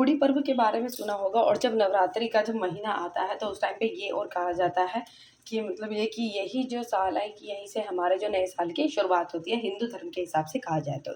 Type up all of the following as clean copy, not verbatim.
गुड़ी पर्व के बारे में सुना होगा। और जब नवरात्रि का जब महीना आता है तो उस टाइम पे ये और कहा जाता है कि मतलब ये कि यही जो साल है कि यहीं से हमारे जो नए साल की शुरुआत होती है, हिंदू धर्म के हिसाब से कहा जाए तो।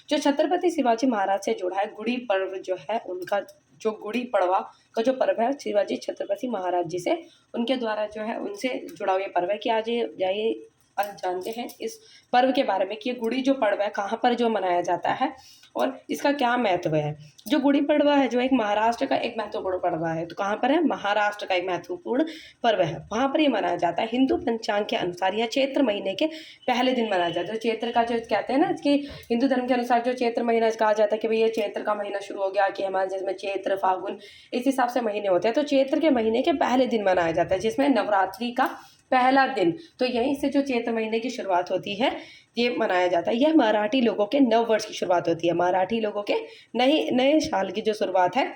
जो छत्रपति शिवाजी महाराज से जुड़ा है गुड़ी पर्व जो है, उनका जो गुड़ी पड़वा का जो पर्व है शिवाजी छत्रपति महाराज जी से, उनके द्वारा जो है उनसे जुड़ा हुआ ये पर्व है। कि आज ये जाइए आज जानते हैं इस पर्व के बारे में कि ये गुड़ी जो पड़वा है कहाँ पर जो मनाया जाता है और इसका क्या महत्व है। जो गुड़ी पड़वा है जो एक महाराष्ट्र का एक महत्वपूर्ण पर्व है। तो कहाँ पर है? महाराष्ट्र का एक महत्वपूर्ण पर्व है, वहाँ पर ये मनाया जाता है। हिंदू पंचांग के अनुसार यह चैत्र महीने के पहले दिन मनाया जाता है। चैत्र का जो कहते हैं ना कि हिंदू धर्म के अनुसार जो चैत्र महीना कहा जाता है कि भाई ये चैत्र का महीना शुरू हो गया, कि हमारे जिसमें चैत्र फागुन इस हिसाब से महीने होते हैं। तो चैत्र के महीने के पहले दिन मनाया जाता है जिसमें नवरात्रि का पहला दिन, तो यहीं से जो चैत्र महीने की शुरुआत होती है ये मनाया जाता है। यह मराठी लोगों के नव वर्ष की शुरुआत होती है। मराठी लोगों के नए साल की जो शुरुआत है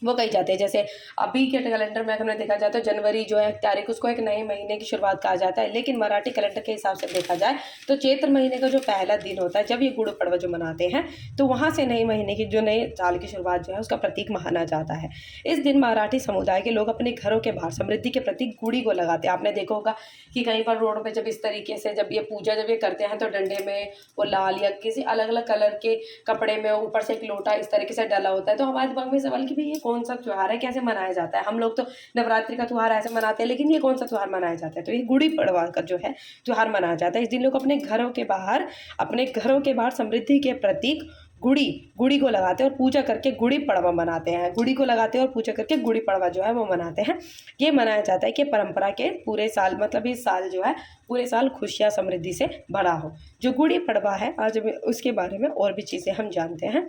वो कही जाती है। जैसे अभी के कैलेंडर में हमने देखा जाए तो जनवरी जो है तारीख उसको एक नए महीने की शुरुआत कहा जाता है, लेकिन मराठी कैलेंडर के हिसाब से देखा जाए तो चैत्र महीने का जो पहला दिन होता है जब ये गुड़ पड़वा जो मनाते हैं तो वहाँ से नए महीने की जो नए साल की शुरुआत जो है उसका प्रतीक माना जाता है। इस दिन मराठी समुदाय के लोग अपने घरों के बाहर समृद्धि के प्रतीक गुड़ी को लगाते हैं। आपने देखा होगा कि कहीं पर रोड पर जब इस तरीके से जब ये पूजा जब ये करते हैं तो डंडे में वो लाल या किसी अलग अलग कलर के कपड़े में ऊपर से एक लोटा इस तरीके से डला होता है। तो हमारे दिमाग में सवाल कि भाई ये कौन सा त्यौहार है, कैसे मनाया जाता है? हम लोग तो नवरात्रि का त्यौहार ऐसे मनाते हैं, लेकिन ये कौन सा त्यौहार मनाया जाता है? तो ये गुड़ी पड़वा का जो है त्यौहार मनाया जाता है। इस दिन लोग अपने घरों के बाहर समृद्धि के प्रतीक गुड़ी को लगाते हैं और पूजा करके गुड़ी पड़वा मनाते हैं। गुड़ी को लगाते हैं और पूजा करके गुड़ी पड़वा जो है वो मनाते हैं। ये मनाया जाता है कि परंपरा के पूरे साल मतलब इस साल जो है पूरे साल खुशियाँ समृद्धि से भरा हो। जो गुड़ी पड़वा है आज उसके बारे में और भी चीज़ें हम जानते हैं।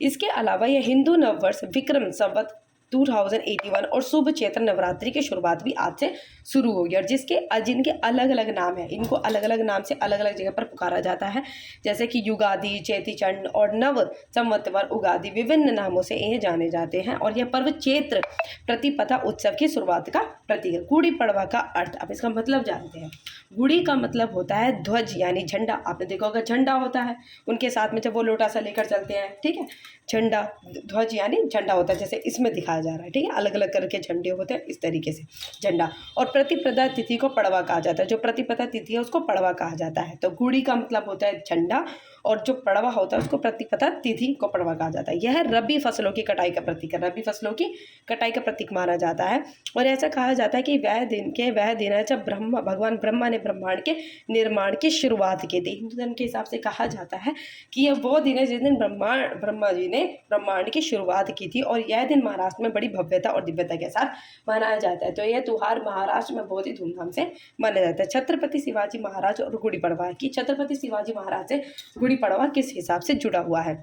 इसके अलावा यह हिंदू नववर्ष विक्रम संवत 2081 और शुभ चैत्र नवरात्रि की शुरुआत भी आज से शुरू हो गई। और जिनके अलग अलग नाम है, इनको अलग अलग नाम से अलग अलग जगह पर पुकारा जाता है। जैसे कि युगादि, चेटीचंड और नव संवत्सर उगादि विभिन्न नामों से ये जाने जाते हैं। और यह पर्व चैत्र प्रतिपदा उत्सव की शुरुआत का प्रतीक है। गुड़ी पड़वा का अर्थ अब इसका मतलब जानते हैं। गुड़ी का मतलब होता है ध्वज यानी झंडा। आपने देखा होगा झंडा होता है उनके साथ में जब वो लोटा सा लेकर चलते हैं, ठीक है। झंडा ध्वज यानी झंडा होता है, जैसे इसमें दिखाया जा रहा है, ठीक है। अलग अलग करके झंडे होते हैं इस तरीके से झंडा। और प्रतिपदा तिथि को पड़वा कहा जाता है। जो प्रतिपदा तिथि है उसको पड़वा कहा जाता है। तो गुड़ी का मतलब होता है झंडा और जो पड़वा होता है उसको प्रतिपदा तिथि को पड़वा कहा जाता है। यह रबी फसलों की कटाई का प्रतीक है। रबी फसलों की कटाई का प्रतीक माना जाता है। और ऐसा कहा जाता है कि वह दिन है जब भगवान ब्रह्मा ने ब्रह्मांड के निर्माण की शुरुआत की थी। हिंदू धर्म के हिसाब से कहा जाता है कि यह वो दिन है जिस दिन ब्रह्मा जी ने ब्रह्मांड की शुरुआत की थी। और यह दिन महाराष्ट्र में बड़ी भव्यता और दिव्यता के साथ मनाया जाता है। तो यह त्यौहार महाराष्ट्र में बहुत ही धूमधाम से मनाया जाता है। छत्रपति शिवाजी महाराज और गुड़ी पड़वा की छत्रपति शिवाजी महाराज से गुड़ी पड़वा किस हिसाब से जुड़ा हुआ है?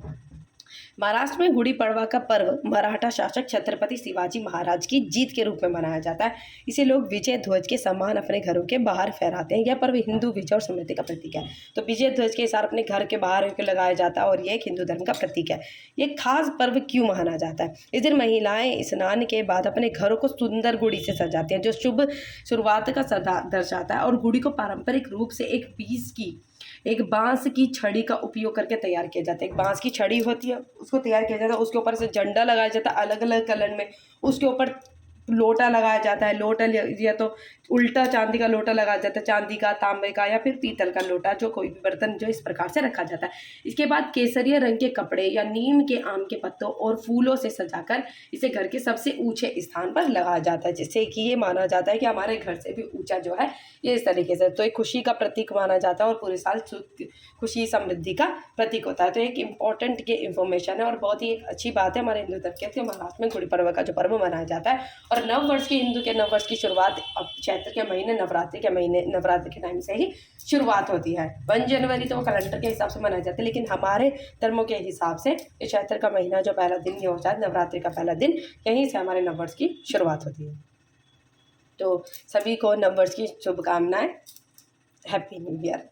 महाराष्ट्र में गुड़ी पड़वा का पर्व मराठा शासक छत्रपति शिवाजी महाराज की जीत के रूप में मनाया जाता है। इसे लोग विजय ध्वज के समान अपने घरों के बाहर फहराते हैं। यह पर्व हिंदू विजय और समृद्धि का प्रतीक है। तो विजय ध्वज के साथ अपने घर के बाहर लगाया जाता है और यह एक हिंदू धर्म का प्रतीक है। ये खास पर्व क्यों माना जाता है? इस दिन महिलाएं स्नान के बाद अपने घरों को सुंदर गुड़ी से सजाती हैं जो शुभ शुरुआत का दर्शाता है। और गुड़ी को पारंपरिक रूप से एक बांस की छड़ी का उपयोग करके तैयार किया जाता है। एक बांस की छड़ी होती है उसको तैयार किया जाता है, उसके ऊपर से झंडा लगाया जाता है अलग अलग कलर में, उसके ऊपर लोटा लगाया जाता है। लोटा या तो उल्टा चांदी का लोटा लगाया जाता है, चांदी का, तांबे का या फिर पीतल का लोटा, जो कोई भी बर्तन जो इस प्रकार से रखा जाता है। इसके बाद केसरिया रंग के कपड़े या नीम के आम के पत्तों और फूलों से सजाकर इसे घर के सबसे ऊंचे स्थान पर लगाया जाता है, जिससे कि ये माना जाता है कि हमारे घर से भी ऊंचा जो है ये इस तरीके से। तो एक खुशी का प्रतीक माना जाता है और पूरे साल खुशी समृद्धि का प्रतीक होता है। तो एक इम्पॉर्टेंट ये इन्फॉर्मेशन है और बहुत ही अच्छी बात है हमारे हिंदू धर्म के महाराष्ट्र में गुड़ी पड़वा का जो पर्व मनाया जाता है। और नववर्ष की हिंदू के नववर्ष की शुरुआत अब चैत्र के महीने नवरात्रि के टाइम से ही शुरुआत होती है। 1 जनवरी तो वो कैलेंडर के हिसाब से मनाया जाता है, लेकिन हमारे धर्मों के हिसाब से ये चैत्र का महीना जो पहला दिन ये होता है नवरात्रि का पहला दिन, यहीं से हमारे नववर्ष की शुरुआत होती है। तो सभी को नववर्ष की शुभकामनाएं। Happy new year.